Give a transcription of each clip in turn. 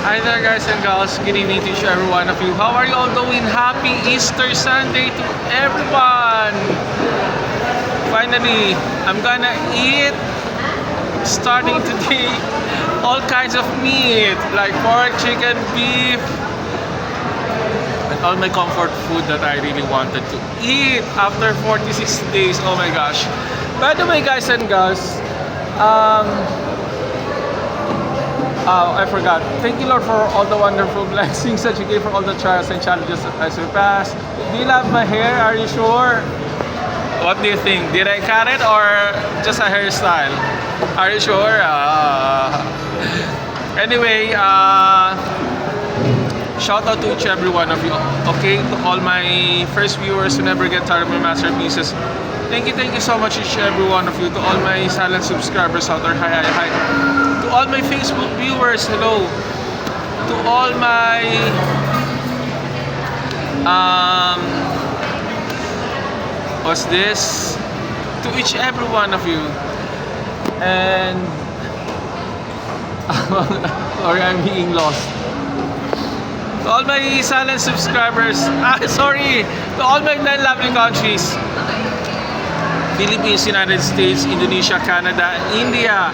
Hi there guys and gals, good evening to each and every one of you. How are you all doing? Happy Easter Sunday to everyone! Finally, I'm gonna eat, starting today, all kinds of meat like pork, chicken, beef, and all my comfort food that I really wanted to eat after 46 days. Oh my gosh. By the way guys and gals, I forgot. Thank you, Lord, for all the wonderful blessings that you gave, for all the trials and challenges that I surpassed. Do you love my hair? Are you sure? What do you think? Did I cut it or just a hairstyle? Are you sure? Anyway, shout out to each and every one of you. Okay, to all my first viewers who never get tired of my masterpieces. Thank you so much, each and every one of you. To all my silent subscribers out there, hi. To all my Facebook viewers, hello. To all my what's this? To each every one of you. And sorry, I'm being lost. To all my silent subscribers, sorry. To all my 9 lovely countries: Philippines, United States, Indonesia, Canada, India,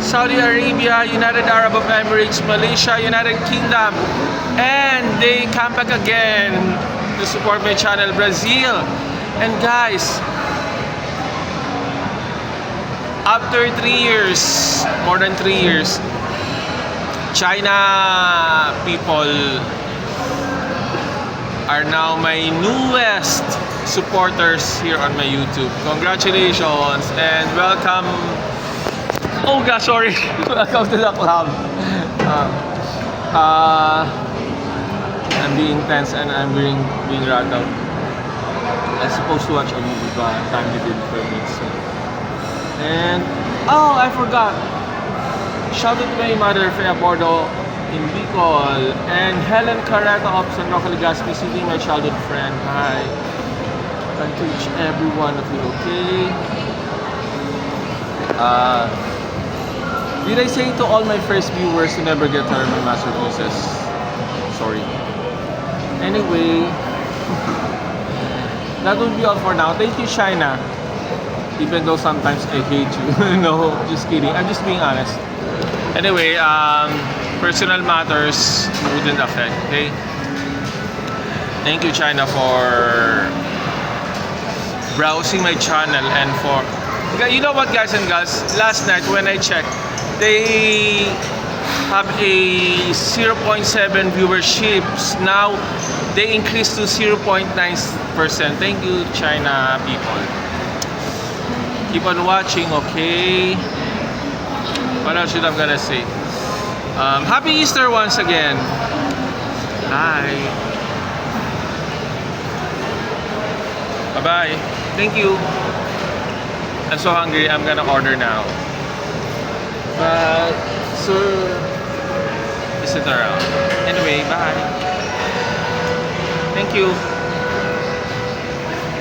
Saudi Arabia, United Arab Emirates, Malaysia, United Kingdom, and they come back again to support my channel, Brazil. And guys, after 3 years, more than 3 years, China people are now my newest supporters here on my YouTube. Congratulations and welcome. Oh gosh, sorry. Welcome to the club. I'm being tense and I'm being rattled. I'm supposed to watch a movie but time didn't permit. So. And oh, I forgot. Shout out to my mother, Fea Bordo in Bicol, and Helen Carreta of San Roque, Legazpi City, my childhood friend. Hi. And to each every one of you, okay? Did I say to all my first viewers who never get tired of my masterpieces? Sorry. Anyway, that will be all for now. Thank you, China. Even though sometimes I hate you. No, just kidding. I'm just being honest. Anyway, personal matters wouldn't affect, okay? Thank you, China, for browsing my channel and for... You know what, guys and gals? Last night when I checked, they have a 0.7 viewership. Now they increased to 0.9%. Thank you, China people. Keep on watching, okay? What else should I'm gonna say? Happy Easter once again. Hi. Bye-bye. Thank you. I'm so hungry. I'm gonna order now. But sir, is it around? Anyway, bye. Thank you.